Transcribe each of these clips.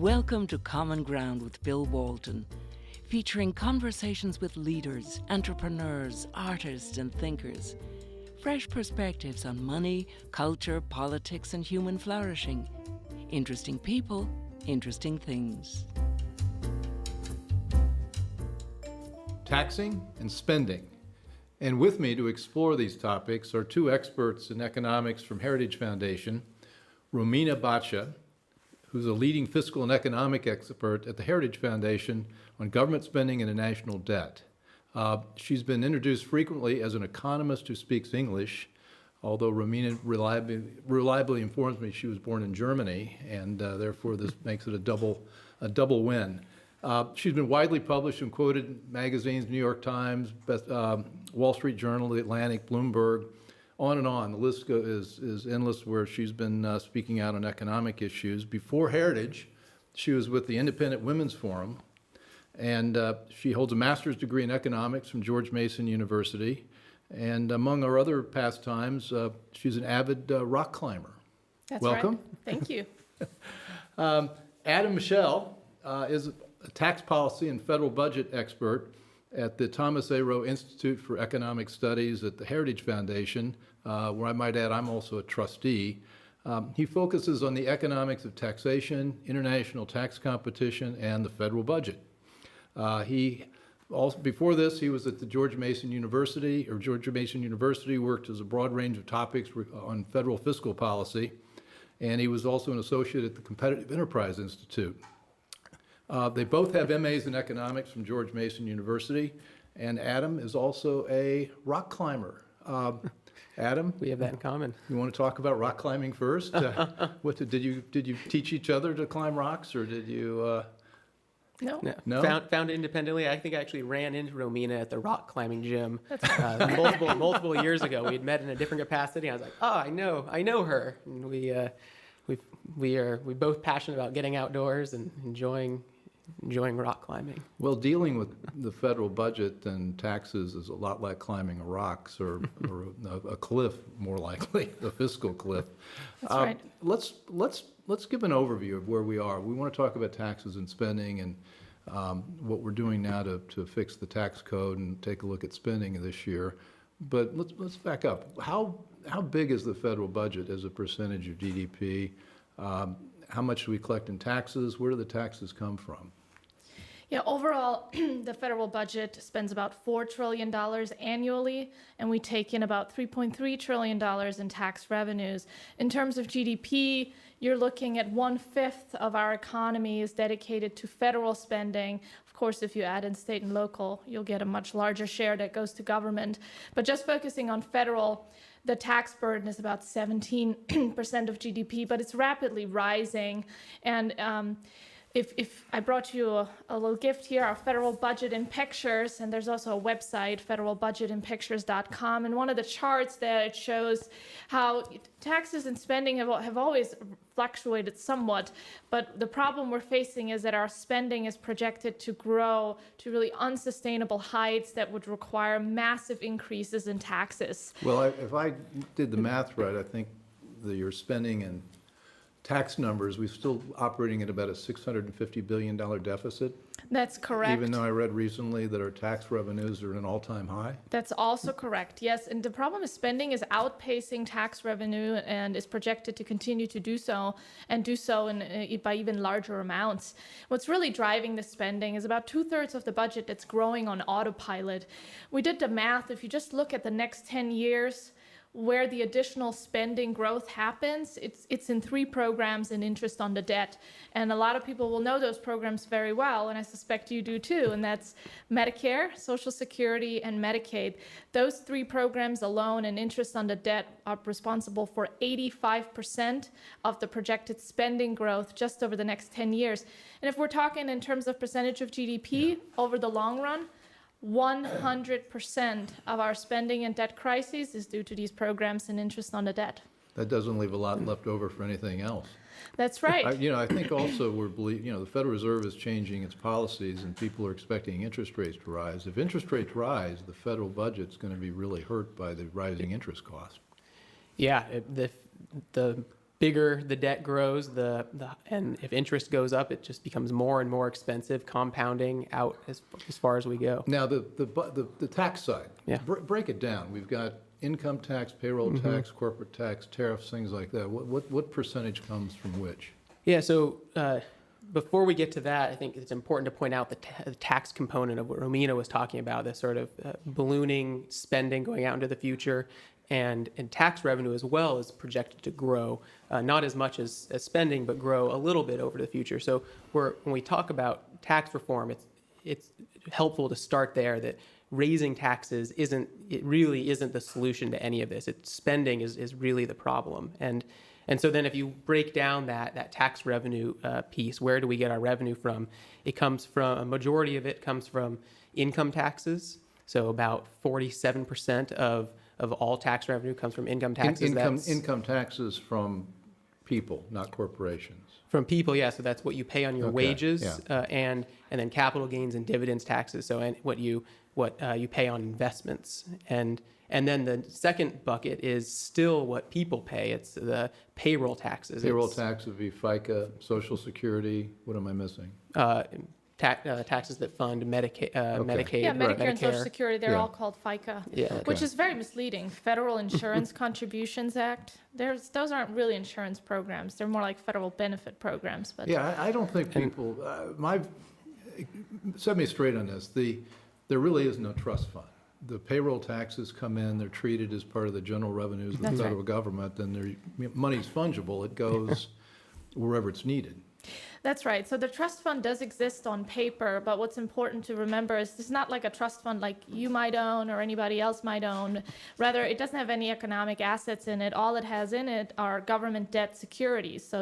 Welcome to Common Ground with Bill Walton, featuring conversations with leaders, entrepreneurs, artists, and thinkers. Fresh perspectives on money, culture, politics, and human flourishing. Interesting people, interesting things. Taxing and spending. And with me to explore these topics are two experts in economics from Heritage Foundation, Romina Boccia, who's a leading fiscal and economic expert at the Heritage Foundation on government spending and the national debt. She's been introduced frequently as an economist who speaks English, although Romina reliably informs me she was born in Germany, and therefore this makes it a double win. She's been widely published and quoted in magazines, New York Times, Wall Street Journal, The Atlantic, Bloomberg, on and on. The list is endless where she's been speaking out on economic issues. Before Heritage, she was with the Independent Women's Forum, and she holds a master's degree in economics from George Mason University. And among her other pastimes, she's an avid rock climber. That's Welcome. Right. Thank you. Michel is a tax policy and federal budget expert at the Thomas A. Rowe Institute for Economic Studies at the Heritage Foundation, where I might add I'm also a trustee. He focuses on the economics of taxation, international tax competition, and the federal budget. Before this, he was at the George Mason University, worked as a broad range of topics on federal fiscal policy, and he was also an associate at the Competitive Enterprise Institute. They both have MAs in economics from George Mason University, and Adam is also a rock climber. Adam, we have that in common. You want to talk about rock climbing first? Did you teach each other to climb rocks, or did you? No. Found it independently. I think I actually ran into Romina at the rock climbing gym multiple years ago. We had met in a different capacity. I was like, oh, I know her. And we both passionate about getting outdoors and enjoying rock climbing. Well, dealing with the federal budget and taxes is a lot like climbing a rocks or a cliff, more likely, a fiscal cliff. That's right. Let's give an overview of where we are. We want to talk about taxes and spending and what we're doing now to fix the tax code and take a look at spending this year. But let's back up. How big is the federal budget as a percentage of GDP? How much do we collect in taxes? Where do the taxes come from? Yeah, overall, the federal budget spends about $4 trillion annually, and we take in about $3.3 trillion in tax revenues. In terms of GDP, you're looking at 1/5 of our economy is dedicated to federal spending. Of course, if you add in state and local, you'll get a much larger share that goes to government. But just focusing on federal, the tax burden is about 17% of GDP, but it's rapidly rising. And if I brought you a little gift here, our federal budget in pictures, and there's also a website, federalbudgetinpictures.com, and one of the charts there, it shows how taxes and spending have always fluctuated somewhat, but the problem we're facing is that our spending is projected to grow to really unsustainable heights that would require massive increases in taxes. Well, if I did the math right, I think that your spending and tax numbers, we're still operating at about a $650 billion deficit. That's correct. Even though I read recently that our tax revenues are at an all-time high. That's also correct, yes. And the problem is spending is outpacing tax revenue and is projected to continue to do so, and do so by even larger amounts. What's really driving the spending is about 2/3 of the budget that's growing on autopilot. We did the math. If you just look at the next 10 years, where the additional spending growth happens, it's in 3 programs in interest on the debt. And a lot of people will know those programs very well, and I suspect you do too, and that's Medicare, Social Security, and Medicaid. Those 3 programs alone and interest on the debt are responsible for 85% of the projected spending growth just over the next 10 years. And if we're talking in terms of percentage of GDP over the long run, 100% of our spending and debt crises is due to these programs and interest on the debt. That doesn't leave a lot left over for anything else. That's right. I think also the Federal Reserve is changing its policies, and people are expecting interest rates to rise. If interest rates rise, the federal budget's going to be really hurt by the rising interest costs. Yeah, the bigger the debt grows, and if interest goes up, it just becomes more and more expensive, compounding out as far as we go. Now, the tax side, Yeah. break it down. We've got income tax, payroll tax, corporate tax, tariffs, things like that. What percentage comes from which? Yeah, so before we get to that, I think it's important to point out the tax component of what Romina was talking about, the sort of ballooning spending going out into the future, and tax revenue as well is projected to grow, not as much as spending, but grow a little bit over the future. So when we talk about tax reform, it's helpful to start there, that raising taxes really isn't the solution to any of this. Spending is really the problem. And so then if you break down that tax revenue piece, where do we get our revenue from? A majority of it comes from income taxes. So about 47% of all tax revenue comes from income taxes. Income taxes from people, not corporations. From people, yeah. So that's what you pay on your wages, yeah. And then capital gains and dividends taxes. So what you pay on investments, and then the second bucket is still what people pay. It's the payroll taxes. Payroll tax would be FICA, Social Security. What am I missing? Taxes that fund Medicaid. Yeah, Medicare and Social Security, they're all called FICA, Yeah. which is very misleading. Federal Insurance Contributions Act, those aren't really insurance programs. They're more like federal benefit programs. But Yeah, I don't think people, set me straight on this. There really is no trust fund. The payroll taxes come in, they're treated as part of the general revenues of the federal government, and money's fungible. It goes wherever it's needed. That's right. So the trust fund does exist on paper, but what's important to remember is it's not like a trust fund like you might own or anybody else might own. Rather, it doesn't have any economic assets in it. All it has in it are government debt securities. So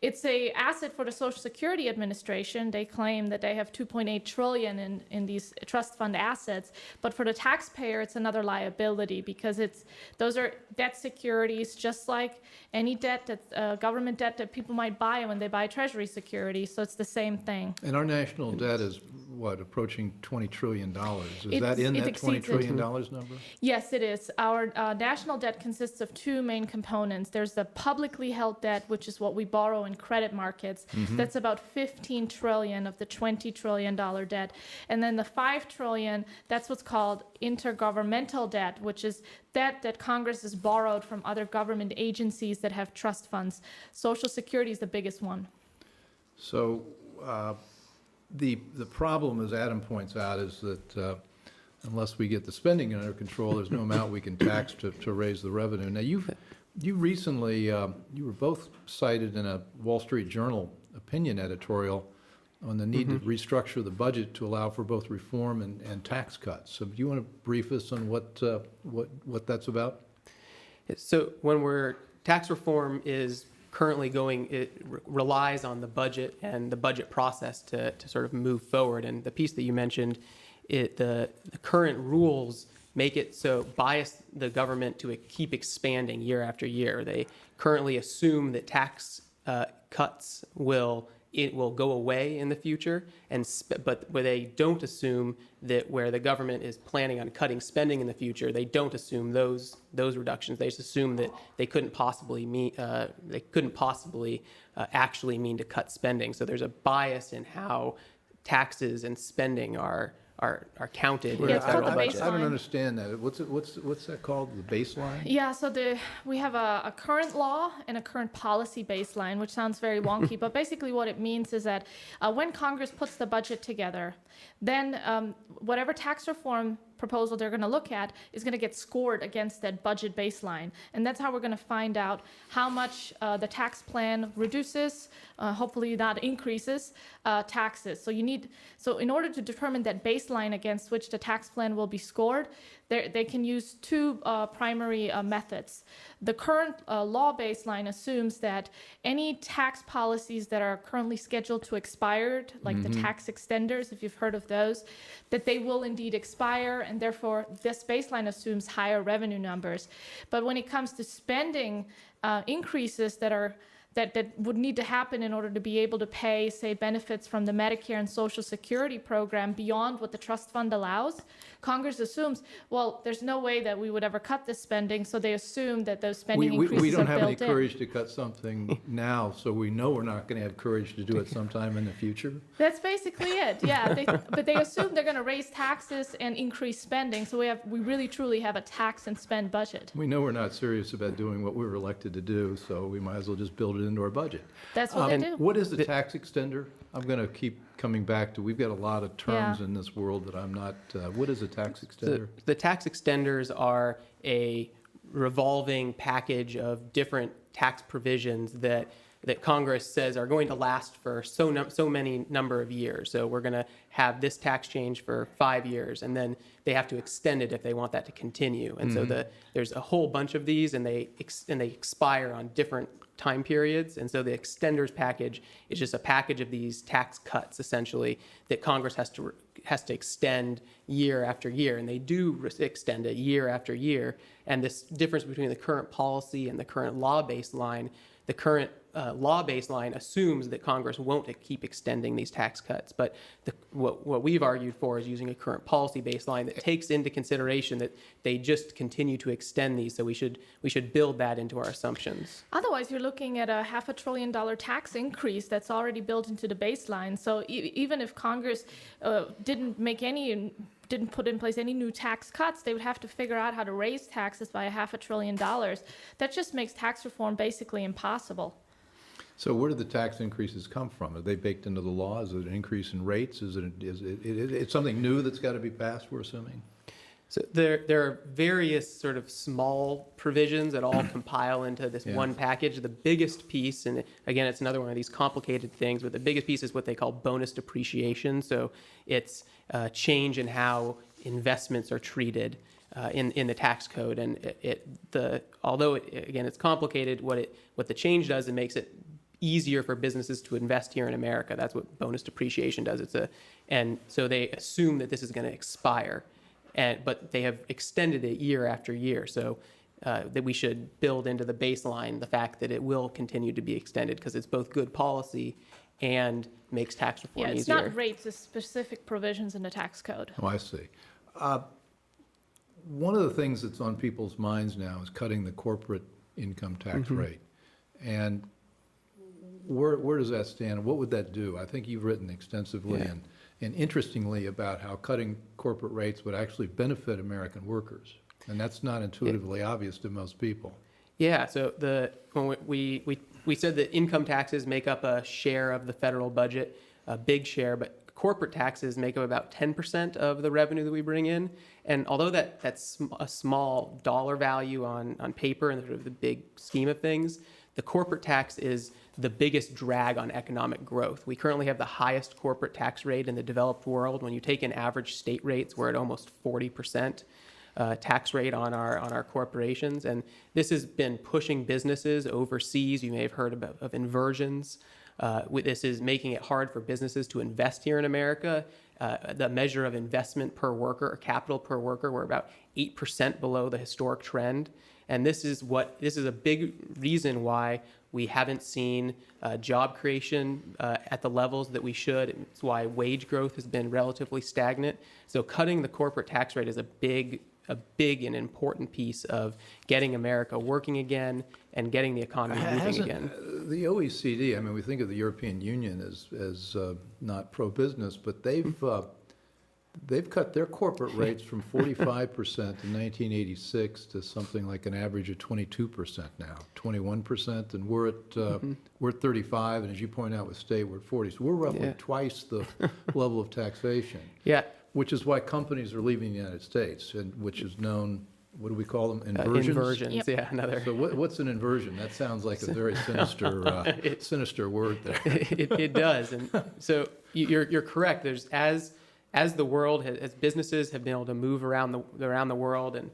it's a asset for the Social Security Administration. They claim that they have 2.8 trillion in these trust fund assets, but for the taxpayer, it's another liability because those are debt securities, just like any debt that government debt that people might buy when they buy Treasury securities. So it's the same thing. And our national debt is approaching $20 trillion. Is that in that $20 trillion number? Yes, it is. Our national debt consists of two main components. There's the publicly held debt, which is what we borrow in credit markets. That's about 15 trillion of the $20 trillion debt. And then the 5 trillion, that's what's called intergovernmental debt, which is debt that Congress has borrowed from other government agencies that have trust funds. Social Security is the biggest one. So the problem, as Adam points out, is that unless we get the spending under control, there's no amount we can tax to raise the revenue. Now, you recently, you were both cited in a Wall Street Journal opinion editorial on the need to restructure the budget to allow for both reform and tax cuts. So do you want to brief us on what that's about? So tax reform is currently it relies on the budget and the budget process to sort of move forward. And the piece that you mentioned, the current rules make it so bias the government to keep expanding year after year. They currently assume that tax cuts will go away in the future, but where they don't assume that where the government is planning on cutting spending in the future, they don't assume those reductions. They just assume that they couldn't possibly actually mean to cut spending. So there's a bias in how taxes and spending are counted in the federal budget. I don't understand that. What's that called? The baseline? Yeah, so we have a current law and a current policy baseline, which sounds very wonky, but basically what it means is that when Congress puts the budget together, then whatever tax reform proposal they're going to look at is going to get scored against that budget baseline. And that's how we're going to find out how much the tax plan reduces, hopefully not increases, taxes. So in order to determine that baseline against which the tax plan will be scored, they can use two primary methods. The current law baseline assumes that any tax policies that are currently scheduled to expire, like the tax extenders, if you've heard of those, that they will indeed expire, and therefore this baseline assumes higher revenue numbers. But when it comes to spending increases that are that would need to happen in order to be able to pay, say, benefits from the Medicare and Social Security program beyond what the trust fund allows. Congress assumes, well, there's no way that we would ever cut this spending, so they assume that those spending increases We are don't have any built in. courage to cut something now, so we know we're not going to have courage to do it sometime in the future. That's basically it, yeah. But they assume they're going to raise taxes and increase spending, so we really truly have a tax and spend budget. We know we're not serious about doing what we were elected to do, so we might as well just build it into our budget. That's what they do. What is the tax extender? I'm going to keep coming back to, we've got a lot of terms Yeah. in this world that I'm not, what is a tax extender? The tax extenders are a revolving package of different tax provisions that Congress says are going to last for so many number of years. So we're going to have this tax change for 5 years, and then they have to extend it if they want that to continue. And so there's a whole bunch of these, and they expire on different time periods. And so the extenders package is just a package of these tax cuts, essentially, that Congress has to extend year after year, and they do extend it year after year. And this difference between the current policy and the current law baseline, the current law baseline assumes that Congress won't keep extending these tax cuts. But what we've argued for is using a current policy baseline that takes into consideration that they just continue to extend these. So we should build that into our assumptions. Otherwise, you're looking at a $500 billion tax increase that's already built into the baseline. So even if Congress didn't put in place any new tax cuts, they would have to figure out how to raise taxes by $500 billion. That just makes tax reform basically impossible. So where do the tax increases come from? Are they baked into the law? Is it an increase in rates? Is it something new that's got to be passed, we're assuming? So there are various sort of small provisions that all compile into this one package. The biggest piece, and again, it's another one of these complicated things, but the biggest piece is what they call bonus depreciation. So it's a change in how investments are treated in the tax code. And although it's complicated, what the change does, it makes it easier for businesses to invest here in America. That's what bonus depreciation does. And so they assume that this is going to expire. But they have extended it year after year, so that we should build into the baseline the fact that it will continue to be extended because it's both good policy and makes tax reform easier. Yeah, it's not rates, it's specific provisions in the tax code. Oh, I see. One of the things that's on people's minds now is cutting the corporate income tax rate. And where does that stand? What would that do? I think you've written extensively and interestingly about how cutting corporate rates would actually benefit American workers. And that's not intuitively obvious to most people. Yeah, so when we said that income taxes make up a share of the federal budget, a big share, but corporate taxes make up about 10% of the revenue that we bring in. And although that's a small dollar value on paper in sort of the big scheme of things, the corporate tax is the biggest drag on economic growth. We currently have the highest corporate tax rate in the developed world. When you take in average state rates, we're at almost 40% tax rate on our corporations. And this has been pushing businesses overseas. You may have heard of inversions. This is making it hard for businesses to invest here in America. The measure of investment per worker or capital per worker, we're about 8% below the historic trend. And this is a big reason why we haven't seen job creation at the levels that we should. It's why wage growth has been relatively stagnant. So cutting the corporate tax rate is a big and important piece of getting America working again and getting the economy moving again. The OECD, I mean, we think of the European Union as not pro-business, but they've cut their corporate rates from 45% in 1986 to something like an average of 22% now, 21%, and we're at 35, and as you point out with state, we're at 40. So we're roughly twice the level of taxation. Yeah. Which is why companies are leaving the United States, and which is known, what do we call them, inversions? Inversions, yeah, another. So what's an inversion? That sounds like a very sinister word there. It does, and so you're correct. There's as the world as businesses have been able to move around the world, and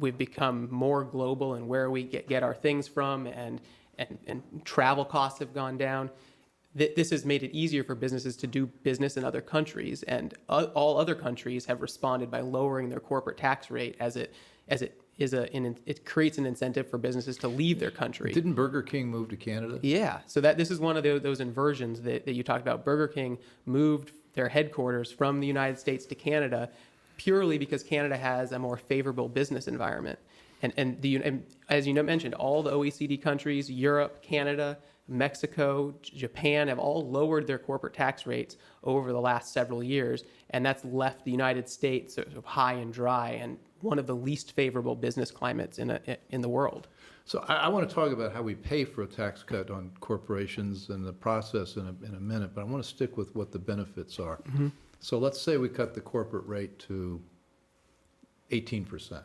we've become more global in where we get our things from, and travel costs have gone down. This has made it easier for businesses to do business in other countries, and all other countries have responded by lowering their corporate tax rate as it it creates an incentive for businesses to leave their country. Didn't Burger King move to Canada? Yeah, so this is one of those inversions that you talked about. Burger King moved their headquarters from the United States to Canada purely because Canada has a more favorable business environment. And as you mentioned, all the OECD countries, Europe, Canada, Mexico, Japan have all lowered their corporate tax rates over the last several years, and that's left the United States sort of high and dry and one of the least favorable business climates in the world. So I want to talk about how we pay for a tax cut on corporations and the process in a minute, but I want to stick with what the benefits are. Mm-hmm. So let's say we cut the corporate rate to 18%.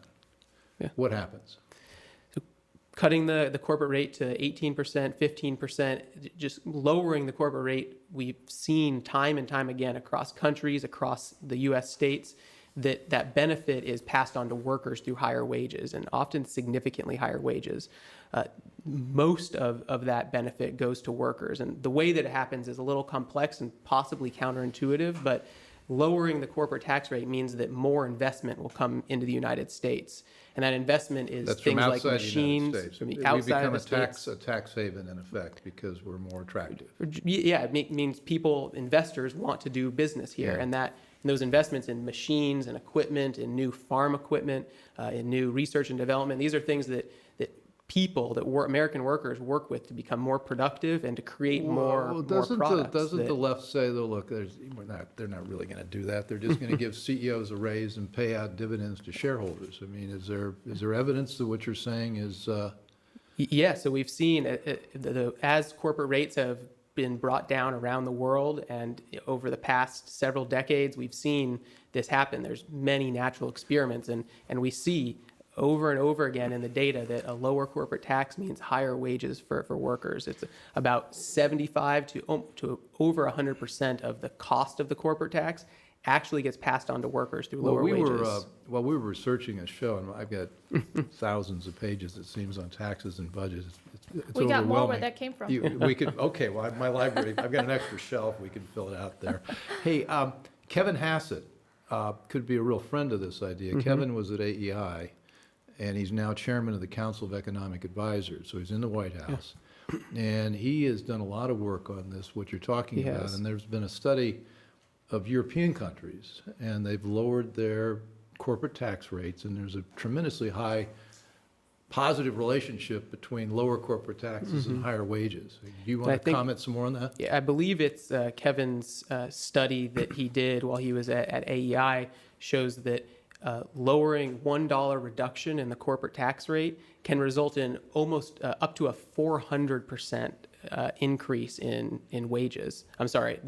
Yeah. What happens? Cutting the corporate rate to 18%, 15%, just lowering the corporate rate, we've seen time and time again across countries, across the U.S. states, that benefit is passed on to workers through higher wages, and often significantly higher wages. Most of that benefit goes to workers. And the way that it happens is a little complex and possibly counterintuitive, but lowering the corporate tax rate means that more investment will come into the United States. And that investment is things like machines from the outside of the States. A tax haven in effect because we're more attractive. Yeah, it means investors want to do business here. Yeah. And those investments in machines and equipment, in new farm equipment, in new research and development, these are things that American workers work with to become more productive and to create more products. Doesn't the left say, though, look, they're not really going to do that. They're just going to give CEOs a raise and pay out dividends to shareholders. I mean, is there evidence that what you're saying is... Yeah, so we've seen as corporate rates have been brought down around the world, and over the past several decades, we've seen this happen. There's many natural experiments, and we see over and over again in the data that a lower corporate tax means higher wages for workers. It's about 75 to over 100% of the cost of the corporate tax actually gets passed on to workers through lower wages. While we were researching a show, and I've got thousands of pages, it seems, on taxes and budgets. It's we got more where that came from. My library, I've got an extra shelf. We can fill it out there. Hey, Kevin Hassett could be a real friend of this idea. Mm-hmm. Kevin was at AEI, and he's now chairman of the Council of Economic Advisors, so he's in the White House. Yeah. And he has done a lot of work on this, what you're talking about. And there's been a study of European countries, and they've lowered their corporate tax rates, and there's a tremendously high positive relationship between lower corporate taxes and higher wages. Do you want to comment some more on that? Yeah, I believe it's Kevin's study that he did while he was at AEI shows that lowering $1 reduction in the corporate tax rate can result in almost up to a 400% increase in wages. I'm sorry,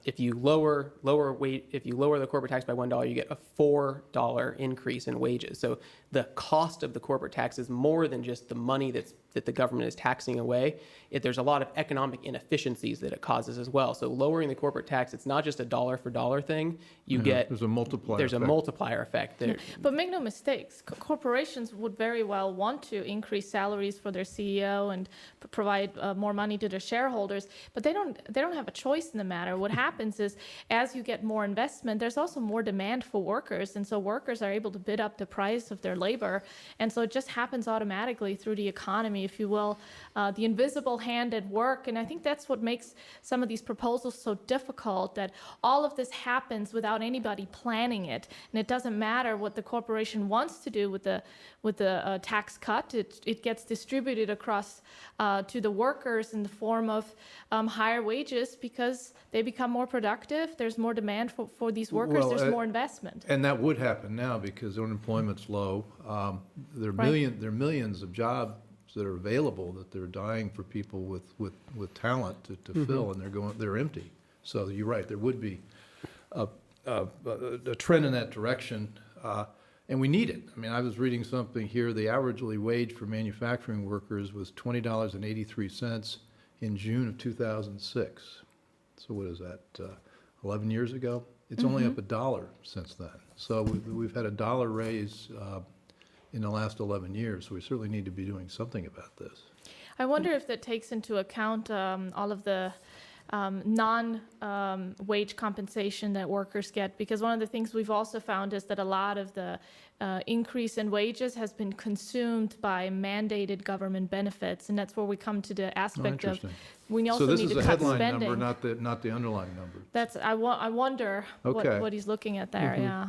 if you lower the corporate tax by $1, you get a $4 increase in wages. So the cost of the corporate tax is more than just the money that the government is taxing away. There's a lot of economic inefficiencies that it causes as well. So lowering the corporate tax, it's not just a dollar for dollar thing. There's a multiplier effect. But make no mistakes, corporations would very well want to increase salaries for their CEO and provide more money to their shareholders, but they don't have a choice in the matter. What happens is, as you get more investment, there's also more demand for workers, and so workers are able to bid up the price of their labor, and so it just happens automatically through the economy, if you will, the invisible hand at work. And I think that's what makes some of these proposals so difficult, that all of this happens without anybody planning it, and it doesn't matter what the corporation wants to do with the tax cut. It gets distributed across to the workers in the form of higher wages because they become more productive. There's more demand for these workers. There's more investment. And that would happen now because unemployment's low. There are millions of jobs that are available that they're dying for people with talent to fill, and they're empty. So you're right, there would be a trend in that direction, and we need it. I mean, I was reading something here. The averagely wage for manufacturing workers was $20.83 in June of 2006. So what is that, 11 years ago? It's only up $1 since then. So we've had a $1 raise in the last 11 years, so we certainly need to be doing something about this. I wonder if that takes into account all of the non-wage compensation that workers get, because one of the things we've also found is that a lot of the increase in wages has been consumed by mandated government benefits, and that's where we come to the aspect of interesting. we So also this need is to a cut headline spending. number, not the underlying number. That's I wonder Okay. what he's looking at there. Yeah,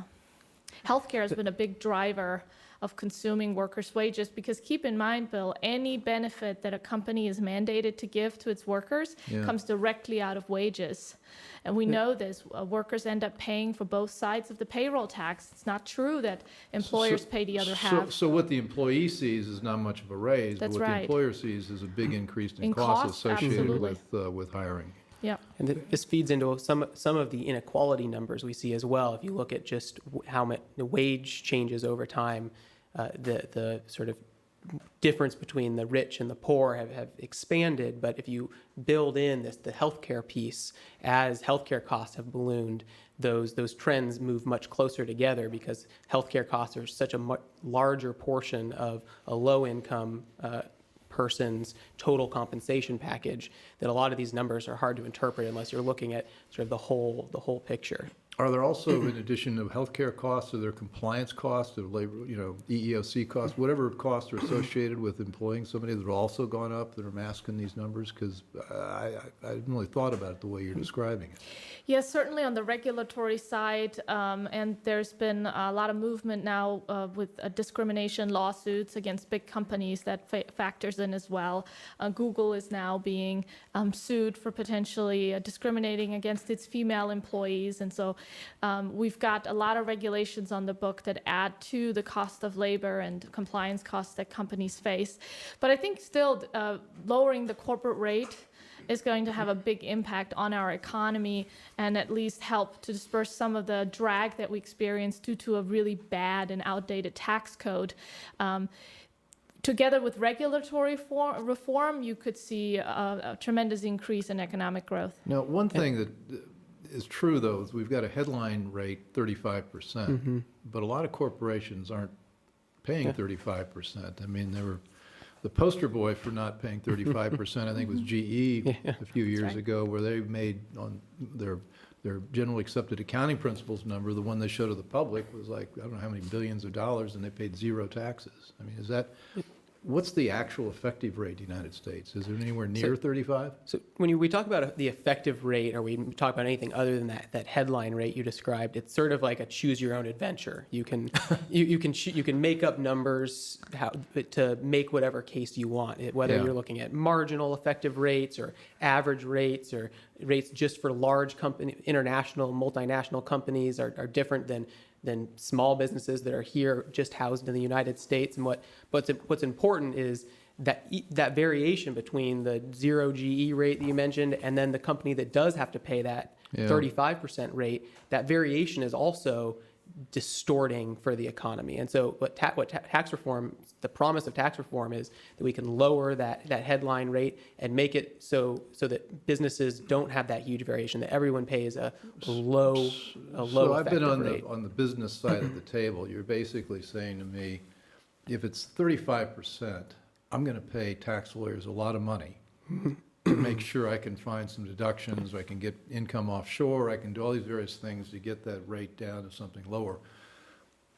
healthcare has been a big driver of consuming workers' wages, because keep in mind, Bill, any benefit that a company is mandated to give to its workers Yeah. comes directly out of wages. And we know this. Workers end up paying for both sides of the payroll tax. It's not true that employers pay the other half. So what the employee sees is not much of a raise, but That's what the right. employer sees is a big increase in In costs cost, associated absolutely. with hiring. Yeah. And this feeds into some of the inequality numbers we see as well. If you look at just how much the wage changes over time, the sort of difference between the rich and the poor have expanded. But if you build in the healthcare piece, as healthcare costs have ballooned, those trends move much closer together, because healthcare costs are such a much larger portion of a low-income person's total compensation package that a lot of these numbers are hard to interpret unless you're looking at sort of the whole picture. Are there also, in addition to healthcare costs, are there compliance costs, or labor, EEOC costs, whatever costs are associated with employing somebody that have also gone up that are masking these numbers? Because I hadn't really thought about it the way you're describing it. Yes, certainly on the regulatory side, and there's been a lot of movement now with discrimination lawsuits against big companies that factors in as well. Google is now being sued for potentially discriminating against its female employees, and so we've got a lot of regulations on the book that add to the cost of labor and compliance costs that companies face. But I think still lowering the corporate rate is going to have a big impact on our economy, and at least help to disperse some of the drag that we experience due to a really bad and outdated tax code. Together with regulatory reform, you could see a tremendous increase in economic growth. Now, one thing that is true, though, is we've got a headline rate, 35%, but a lot of corporations aren't paying 35%. I mean, the poster boy for not paying 35%, I think, was GE a few years ago, where they made on their generally accepted accounting principles number, the one they showed to the public was like, I don't know how many billions of dollars, and they paid zero taxes. I mean, what's the actual effective rate in the United States? Is it anywhere near 35? So when we talk about the effective rate, or we talk about anything other than that headline rate you described, it's sort of like a choose your own adventure. You can you can make up numbers to make whatever case you want. Whether you're looking at marginal effective rates or average rates, or rates just for large international, multinational companies are different than small businesses that are here just housed in the United States. And what's important is that variation between the zero GE rate that you mentioned and then the company that does have to pay that 35% rate, that variation is also distorting for the economy. And so tax reform, the promise of tax reform is that we can lower that headline rate and make it so that businesses don't have that huge variation, that everyone pays a low So I've been rate. on the business side of the table. You're basically saying to me, if it's 35%, I'm going to pay tax lawyers a lot of money to make sure I can find some deductions, I can get income offshore, I can do all these various things to get that rate down to something lower.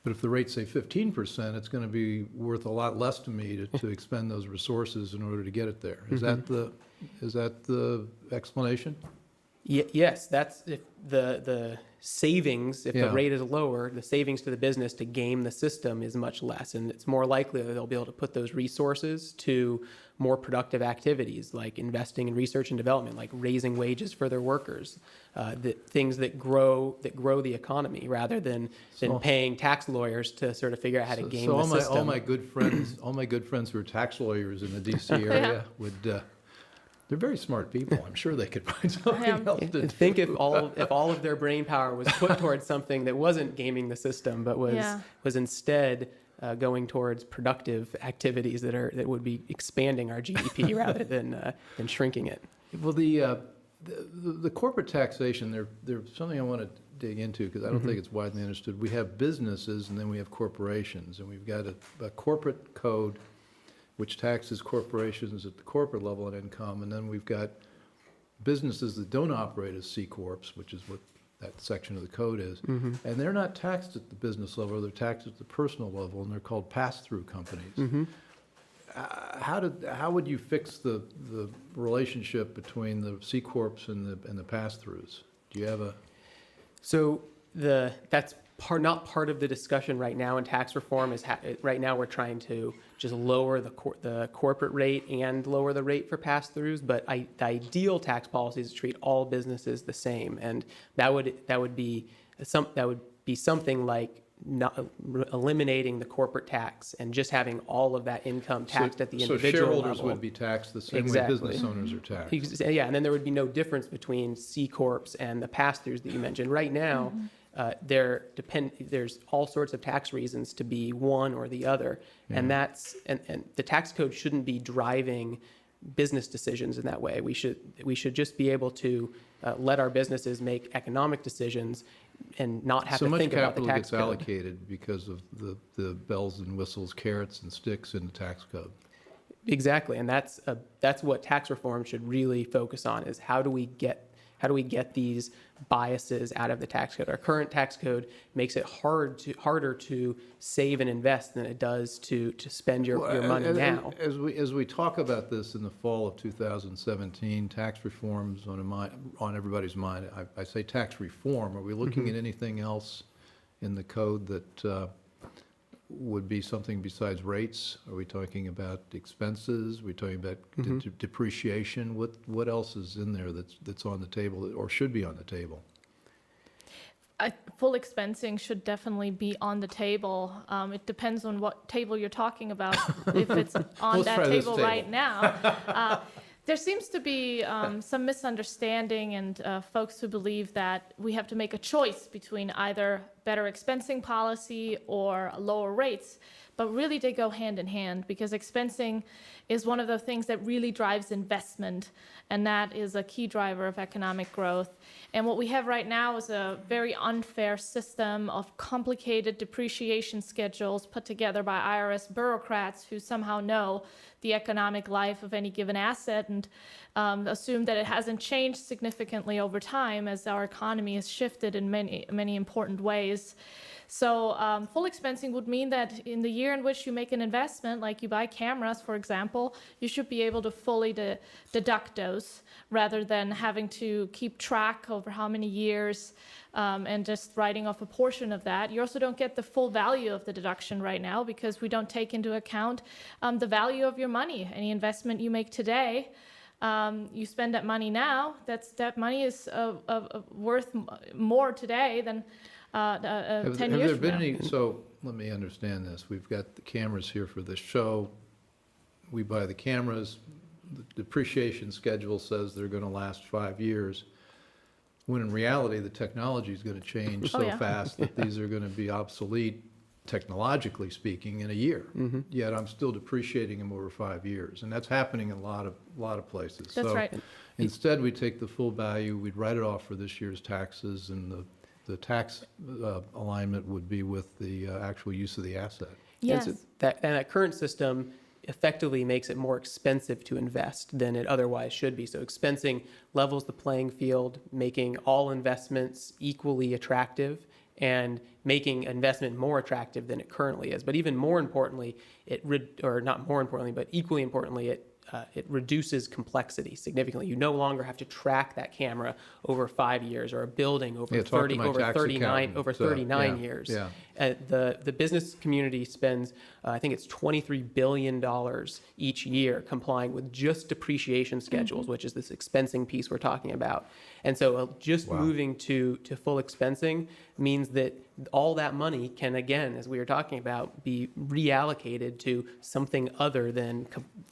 But if the rate's, say, 15%, it's going to be worth a lot less to me to expend those resources in order to get it there. Is that the explanation? Yes, that's if the savings, if the rate is lower, the savings to the business to game the system is much less. And it's more likely that they'll be able to put those resources to more productive activities, like investing in research and development, like raising wages for their workers, things that grow the economy, rather than paying tax lawyers to sort of figure out how to game the system. All my good friends who are tax lawyers in the DC area would. They're very smart people. I'm sure they could find something else to do. Think if all of their brain power was put towards something that wasn't gaming the system, but was instead going towards productive activities that would be expanding our GDP rather than shrinking it. Well, the corporate taxation, there's something I want to dig into, because I don't think it's widely understood. We have businesses and then we have corporations, and we've got a corporate code which taxes corporations at the corporate level on income, and then we've got businesses that don't operate as C corps, which is what that section of the code is, Mm-hmm. and they're not taxed at the business level, they're taxed at the personal level, and they're called pass-through companies. Mm-hmm. How would you fix the relationship between the C corps and the pass-throughs? Do you have a? So that's not part of the discussion right now in tax reform. Right now we're trying to just lower the corporate rate and lower the rate for pass-throughs. But the ideal tax policy is to treat all businesses the same, and that would be something like not eliminating the corporate tax and just having all of that income taxed at the individual So shareholders level. would be taxed the same Exactly. way business owners are taxed. Yeah, and then there would be no difference between C corps and the pass-throughs that you mentioned. Right now, there's all sorts of tax reasons to be one or the other, and the tax code shouldn't be driving business decisions in that way. We should just be able to let our businesses make economic decisions and not have to think about the tax code. So much capital gets allocated because of the bells and whistles, carrots and sticks in the tax code. Exactly, and that's what tax reform should really focus on: is how do we get these biases out of the tax code? Our current tax code makes it harder to save and invest than it does to spend your money now. As we talk about this in the fall of 2017, tax reforms on everybody's mind. I say tax reform. Are we looking at anything else in the code that would be something besides rates? Are we talking about expenses? Are we talking about depreciation? What else is in there that's on the table or should be on the table? Full expensing should definitely be on the table. It depends on what table you're talking about. If it's on Let's that try this table right now. There seems to be some misunderstanding and folks who believe that we have to make a choice between either better expensing policy or lower rates. But really they go hand in hand, because expensing is one of the things that really drives investment, and that is a key driver of economic growth. And what we have right now is a very unfair system of complicated depreciation schedules put together by IRS bureaucrats who somehow know the economic life of any given asset and assume that it hasn't changed significantly over time as our economy has shifted in many important ways. So full expensing would mean that in the year in which you make an investment, like you buy cameras, for example, you should be able to fully deduct those rather than having to keep track over how many years and just writing off a portion of that. You also don't get the full value of the deduction right now because we don't take into account the value of your money. Any investment you make today, you spend that money now, that money is worth more today than 10 years from now. So let me understand this. We've got the cameras here for this show. We buy the cameras. The depreciation schedule says they're going to last 5 years, when in reality the technology is going to change so fast that these are going to be obsolete, technologically speaking, in a year. Yet I'm still depreciating them over 5 years, and that's happening in a lot of places. That's so right. Instead, we take the full value, we'd write it off for this year's taxes, and the tax alignment would be with the actual use of the asset. Yes. And so that current system effectively makes it more expensive to invest than it otherwise should be. So expensing levels the playing field, making all investments equally attractive, and making investment more attractive than it currently is. But even more importantly, not more importantly, but equally importantly, it reduces complexity significantly. You no longer have to track that camera over 5 years, or a building over 39 years. Yeah. The business community spends, I think it's $23 billion each year complying with just depreciation schedules, which is this expensing piece we're talking about. And so moving to full expensing means that all that money can, again, as we were talking about, be reallocated to something other than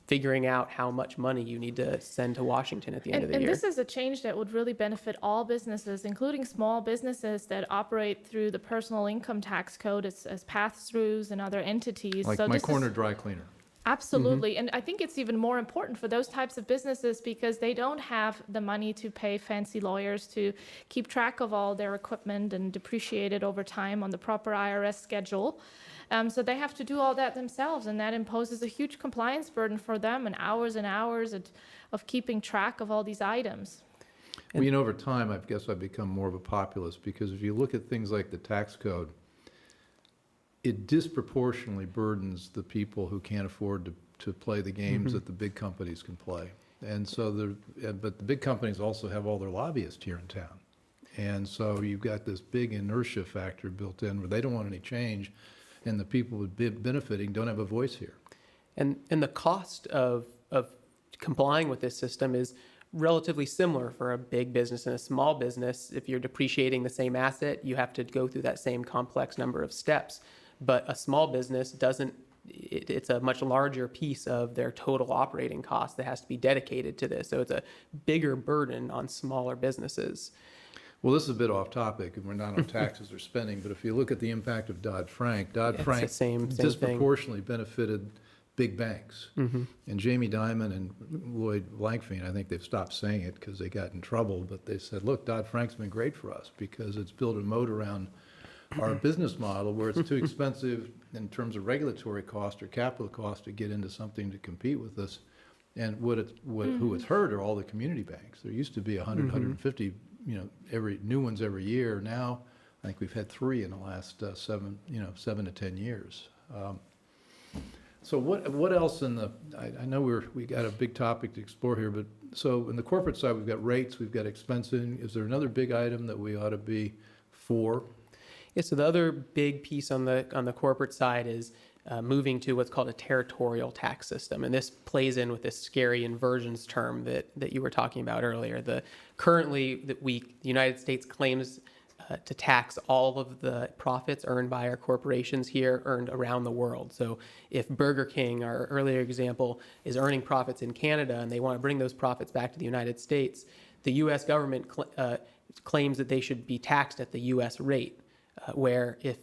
figuring out how much money you need to send to Washington at the end of the year. And this is a change that would really benefit all businesses, including small businesses that operate through the personal income tax code as pass-throughs and other entities. Like so my corner dry cleaner. Absolutely. And I think it's even more important for those types of businesses because they don't have the money to pay fancy lawyers to keep track of all their equipment and depreciate it over time on the proper IRS schedule. So they have to do all that themselves, and that imposes a huge compliance burden for them and hours of keeping track of all these items. Well, you know, over time, I guess I've become more of a populist, because if you look at things like the tax code, it disproportionately burdens the people who can't afford to play the games that the big companies can play. And so but the big companies also have all their lobbyists here in town. And so you've got this big inertia factor built in where they don't want any change, and the people who would be benefiting don't have a voice here. And the cost of complying with this system is relatively similar for a big business and a small business. If you're depreciating the same asset, you have to go through that same complex number of steps. But a small business doesn't, it's a much larger piece of their total operating cost that has to be dedicated to this. So it's a bigger burden on smaller businesses. Well, this is a bit off topic, and we're not on taxes or spending, but if you look at the impact of Dodd-Frank, Dodd-Frank same disproportionately benefited big banks. And Jamie Dimon and Lloyd Blankfein, I think they've stopped saying it because they got in trouble, but they said, look, Dodd-Frank's been great for us because it's built a moat around our business model where it's too expensive in terms of regulatory cost or capital cost to get into something to compete with us. And who it's hurt are all the community banks. There used to be 100, 150, every new ones every year. Now, I think we've had 3 in the last 7 to 10 years. So what else in the, I know we got a big topic to explore here, but so in the corporate side, we've got rates, we've got expensing. Is there another big item that we ought to be for? Yeah, so the other big piece on the corporate side is moving to what's called a territorial tax system. And this plays in with this scary inversions term that you were talking about earlier. Currently, the United States claims to tax all of the profits earned by our corporations here, earned around the world. So if Burger King, our earlier example, is earning profits in Canada and they want to bring those profits back to the United States, the U.S. government claims that they should be taxed at the U.S. rate, where if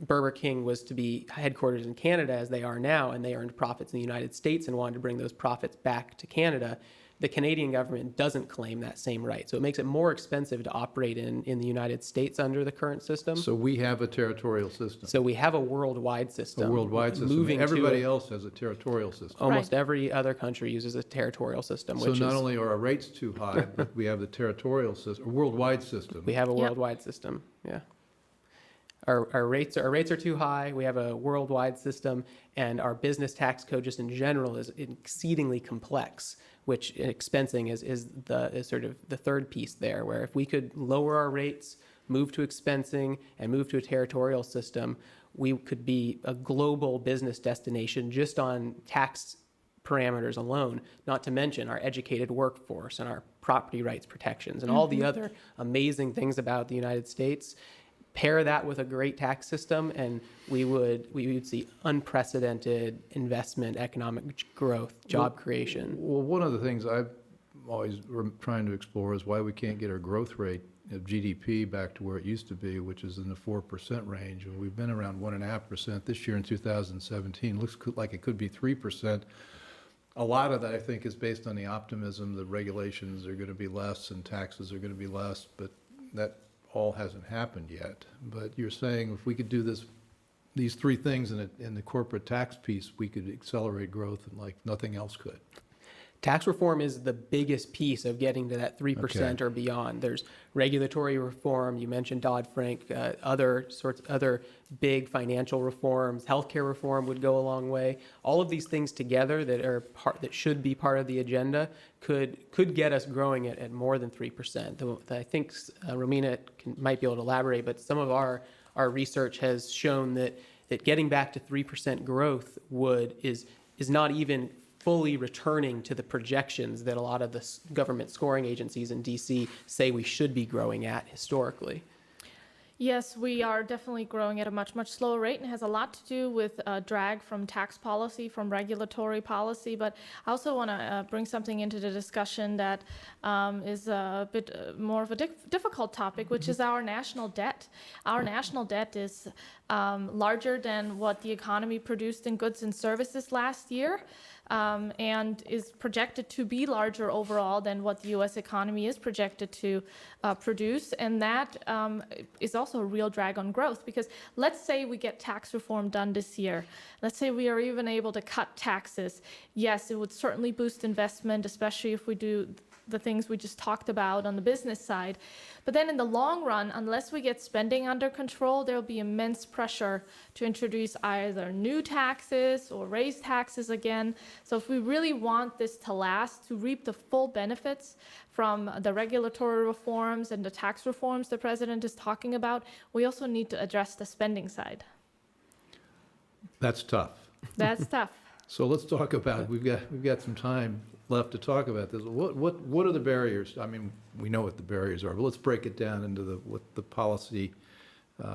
Burger King was to be headquartered in Canada, as they are now, and they earned profits in the United States and wanted to bring those profits back to Canada, the Canadian government doesn't claim that same right. So it makes it more expensive to operate in the United States under the current system. So we have a territorial system. So we have a worldwide system. A worldwide system. Everybody else has a territorial system. Almost every other country uses a territorial system. So not only are our rates too high, but we have the territorial system, a worldwide system. We have a worldwide system, yeah. Our rates are too high. We have a worldwide system, and our business tax code just in general is exceedingly complex, which expensing is sort of the third piece there, where if we could lower our rates, move to expensing, and move to a territorial system, we could be a global business destination just on tax parameters alone, not to mention our educated workforce and our property rights protections and all the other amazing things about the United States. Pair that with a great tax system, and we would see unprecedented investment, economic growth, job creation. Well, one of the things I've always trying to explore is why we can't get our growth rate of GDP back to where it used to be, which is in the 4% range. And we've been around 1.5% this year in 2017. Looks like it could be 3%. A lot of that, I think, is based on the optimism that regulations are going to be less and taxes are going to be less, but that all hasn't happened yet. But you're saying if we could do these 3 things in the corporate tax piece, we could accelerate growth and like nothing else could. Tax reform is the biggest piece of getting to that 3% or beyond. There's regulatory reform. You mentioned Dodd-Frank, other big financial reforms. Healthcare reform would go a long way. All of these things together that should be part of the agenda could get us growing at more than 3%. I think Romina might be able to elaborate, but some of our research has shown that getting back to 3% growth is not even fully returning to the projections that a lot of the government scoring agencies in DC say we should be growing at historically. Yes, we are definitely growing at a much, much slower rate, and it has a lot to do with drag from tax policy, from regulatory policy. But I also want to bring something into the discussion that is a bit more of a difficult topic, which is our national debt. Our national debt is larger than what the economy produced in goods and services last year. And is projected to be larger overall than what the U.S. economy is projected to produce. And that is also a real drag on growth, because let's say we get tax reform done this year. Let's say we are even able to cut taxes. Yes, it would certainly boost investment, especially if we do the things we just talked about on the business side. But then in the long run, unless we get spending under control, there'll be immense pressure to introduce either new taxes or raise taxes again. So if we really want this to last, to reap the full benefits from the regulatory reforms and the tax reforms the president is talking about, we also need to address the spending side. That's tough. That's tough. So let's talk about, we've got some time left to talk about this. What are the barriers? I mean, we know what the barriers are, but let's break it down into what the policy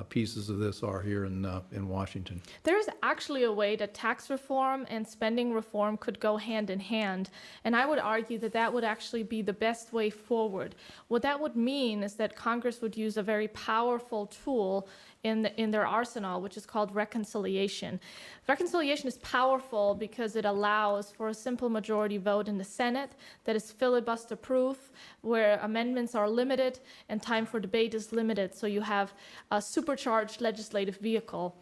pieces of this are here in Washington. There's actually a way that tax reform and spending reform could go hand in hand, and I would argue that that would actually be the best way forward. What that would mean is that Congress would use a very powerful tool in their arsenal, which is called reconciliation. Reconciliation is powerful because it allows for a simple majority vote in the Senate that is filibuster-proof, where amendments are limited and time for debate is limited, so you have a supercharged legislative vehicle.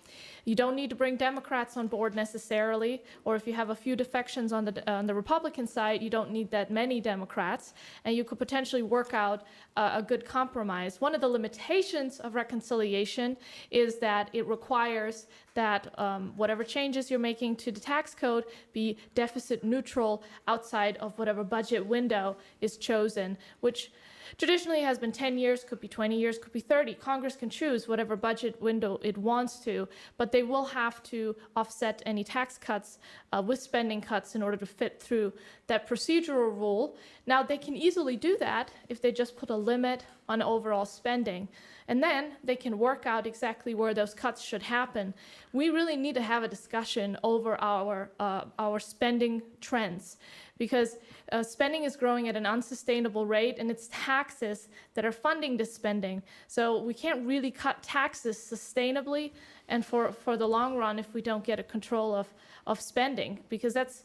You don't need to bring Democrats on board necessarily, or if you have a few defections on the Republican side, you don't need that many Democrats, and you could potentially work out a good compromise. One of the limitations of reconciliation is that it requires that whatever changes you're making to the tax code be deficit neutral outside of whatever budget window is chosen, which traditionally has been 10 years, could be 20 years, could be 30. Congress can choose whatever budget window it wants to, but they will have to offset any tax cuts with spending cuts in order to fit through that procedural rule. Now, they can easily do that if they just put a limit on overall spending. And then they can work out exactly where those cuts should happen. We really need to have a discussion over our spending trends, because spending is growing at an unsustainable rate, and it's taxes that are funding this spending. So we can't really cut taxes sustainably and for the long run if we don't get a control of spending, because that's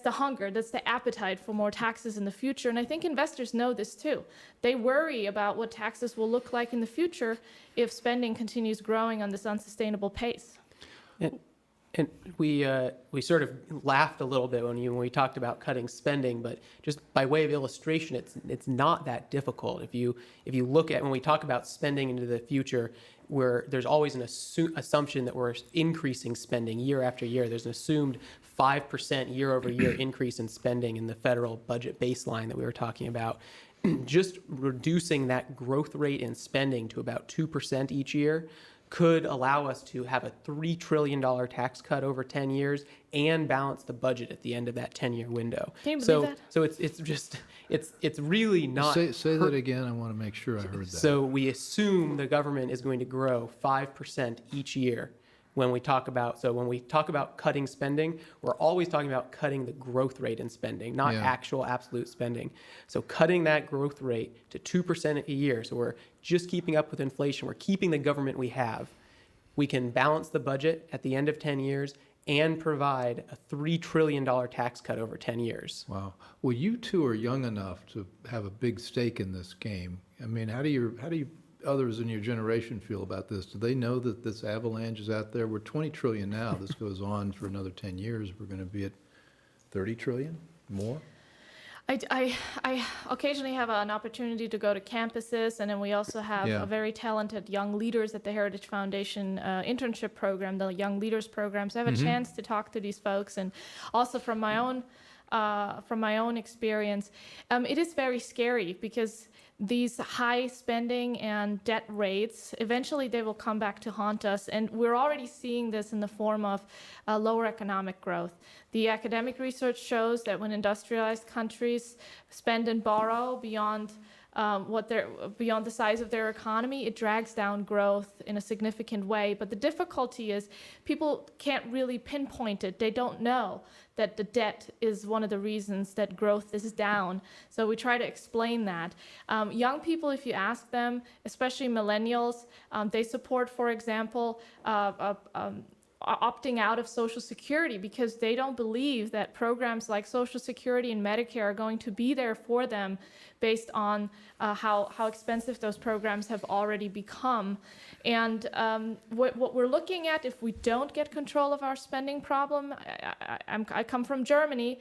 the hunger, that's the appetite for more taxes in the future. And I think investors know this too. They worry about what taxes will look like in the future if spending continues growing on this unsustainable pace. And we sort of laughed a little bit when we talked about cutting spending, but just by way of illustration, it's not that difficult. If you look at when we talk about spending into the future, where there's always an assumption that we're increasing spending year after year. There's an assumed 5% year-over-year increase in spending in the federal budget baseline that we were talking about. Just reducing that growth rate in spending to about 2% each year could allow us to have a $3 trillion tax cut over 10 years and balance the budget at the end of that 10-year window. Can you believe that? So it's really not. Say that again. I want to make sure I heard that. So we assume the government is going to grow 5% each year. When we talk about cutting spending, we're always talking about cutting the growth rate in spending, not actual absolute spending. So cutting that growth rate to 2% a year, so we're just keeping up with inflation, we're keeping the government we have. We can balance the budget at the end of 10 years and provide a $3 trillion tax cut over 10 years. Wow. Well, you two are young enough to have a big stake in this game. I mean, how do you others in your generation feel about this? Do they know that this avalanche is out there? We're 20 trillion now. This goes on for another 10 years. We're going to be at 30 trillion more. I occasionally have an opportunity to go to campuses, and then we also have a very talented young leaders at the Heritage Foundation internship program, the Young Leaders Program. So I have a chance to talk to these folks, and also from my own experience, it is very scary because these high spending and debt rates, eventually they will come back to haunt us. And we're already seeing this in the form of lower economic growth. The academic research shows that when industrialized countries spend and borrow beyond the size of their economy, it drags down growth in a significant way. But the difficulty is people can't really pinpoint it. They don't know that the debt is one of the reasons that growth is down. So we try to explain that. Young people, if you ask them, especially millennials, they support, for example, opting out of Social Security because they don't believe that programs like Social Security and Medicare are going to be there for them based on how expensive those programs have already become. And what we're looking at, if we don't get control of our spending problem, I come from Germany,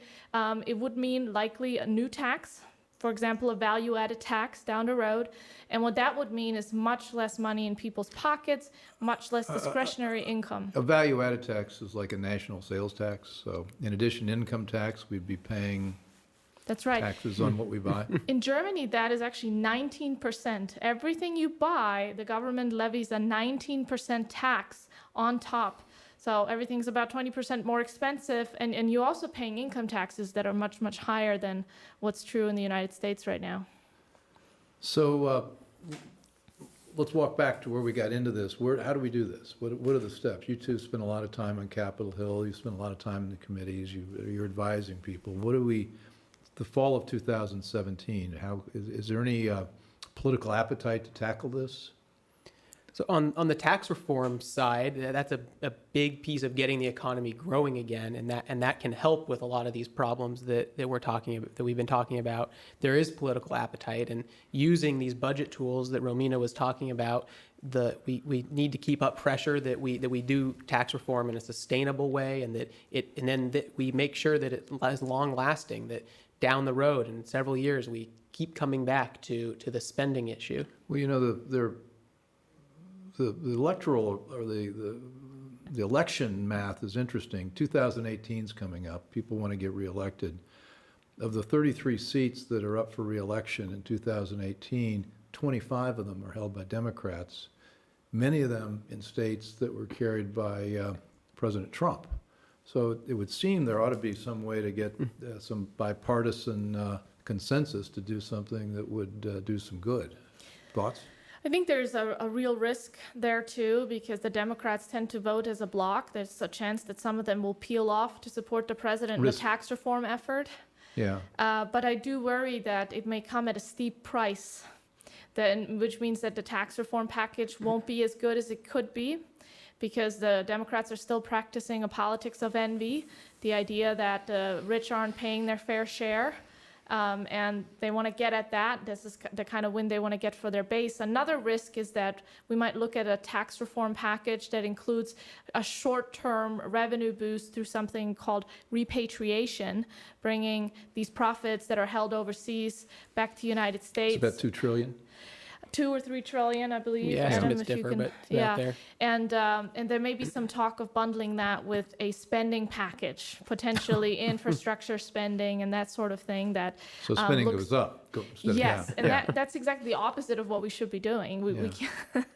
it would mean likely a new tax for example, a value-added tax down the road. And what that would mean is much less money in people's pockets, much less discretionary income. A value-added tax is like a national sales tax, so in addition to income tax, we'd be paying That's right. taxes on what we buy. In Germany, that is actually 19%. Everything you buy, the government levies a 19% tax on top. So everything's about 20% more expensive, and you're also paying income taxes that are much, much higher than what's true in the United States right now. So let's walk back to where we got into this. How do we do this? What are the steps? You two spend a lot of time on Capitol Hill. You spend a lot of time in the committees. You're advising people. The fall of 2017, is there any political appetite to tackle this? So on the tax reform side, that's a big piece of getting the economy growing again, and that can help with a lot of these problems that we're talking about, that we've been talking about. There is political appetite, and using these budget tools that Romina was talking about, we need to keep up pressure that we do tax reform in a sustainable way, and that we make sure that it is long lasting, that down the road in several years we keep coming back to the spending issue. Well, you know, the electoral or the election math is interesting. 2018 is coming up. People want to get reelected. Of the 33 seats that are up for reelection in 2018, 25 of them are held by Democrats, many of them in states that were carried by President Trump. So it would seem there ought to be some way to get some bipartisan consensus to do something that would do some good. Thoughts? I think there's a real risk there too, because the Democrats tend to vote as a bloc. There's a chance that some of them will peel off to support the president in the tax reform effort. Yeah. But I do worry that it may come at a steep price, which means that the tax reform package won't be as good as it could be, because the Democrats are still practicing a politics of envy, the idea that the rich aren't paying their fair share. And they want to get at that. This is the kind of win they want to get for their base. Another risk is that we might look at a tax reform package that includes a short-term revenue boost through something called repatriation, bringing these profits that are held overseas back to the United States. It's about $2 trillion. 2 or 3 trillion, I believe. Yeah, estimates differ, but yeah. There. And there may be some talk of bundling that with a spending package, potentially infrastructure spending and that sort of thing. That So spending goes up. Yes, down. and Yeah. that's exactly the opposite of what we should be doing. We can't.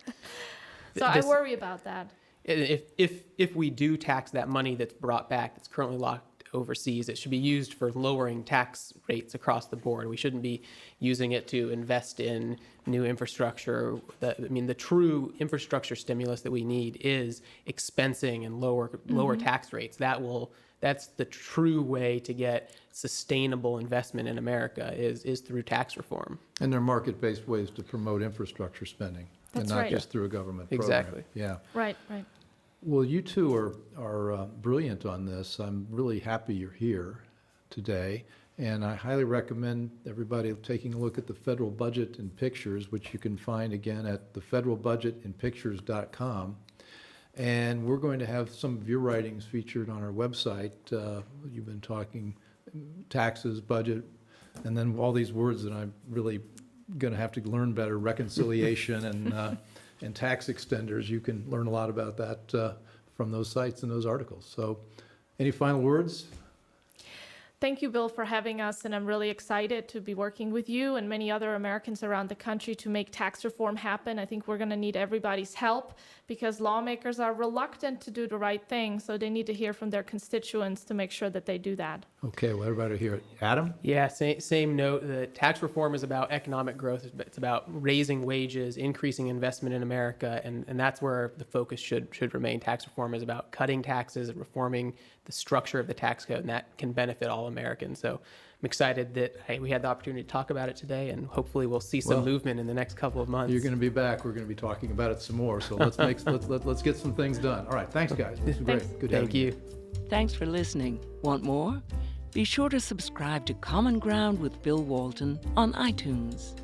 So I This- worry about that. If we do tax that money that's brought back, that's currently locked overseas, it should be used for lowering tax rates across the board. We shouldn't be using it to invest in new infrastructure. The true infrastructure stimulus that we need is expensing and lower tax rates. That's the true way to get sustainable investment in America is through tax reform. And there are market-based ways to promote infrastructure spending. That's and not right. just through a government program. Exactly. Yeah. Right. Well, you two are brilliant on this. I'm really happy you're here today, and I highly recommend everybody taking a look at the Federal Budget in Pictures, which you can find again at thefederalbudgetinpictures.com. And we're going to have some of your writings featured on our website. You've been talking taxes, budget, and then all these words that I'm really going to have to learn better, reconciliation and tax extenders. You can learn a lot about that from those sites and those articles. So any final words? Thank you, Bill, for having us, and I'm really excited to be working with you and many other Americans around the country to make tax reform happen. I think we're going to need everybody's help because lawmakers are reluctant to do the right thing, so they need to hear from their constituents to make sure that they do that. Okay, well, everybody hear it. Adam? Yeah, same note. The tax reform is about economic growth. It's about raising wages, increasing investment in America, and that's where the focus should remain. Tax reform is about cutting taxes and reforming the structure of the tax code, and that can benefit all Americans. So I'm excited that we had the opportunity to talk about it today, and hopefully we'll see some movement in the next couple of months. You're going to be back. We're going to be talking about it some more. So let's get some things done. All right, thanks, guys. This was great. Good having you. Thanks for listening. Want more? Be sure to subscribe to Common Ground with Bill Walton on iTunes.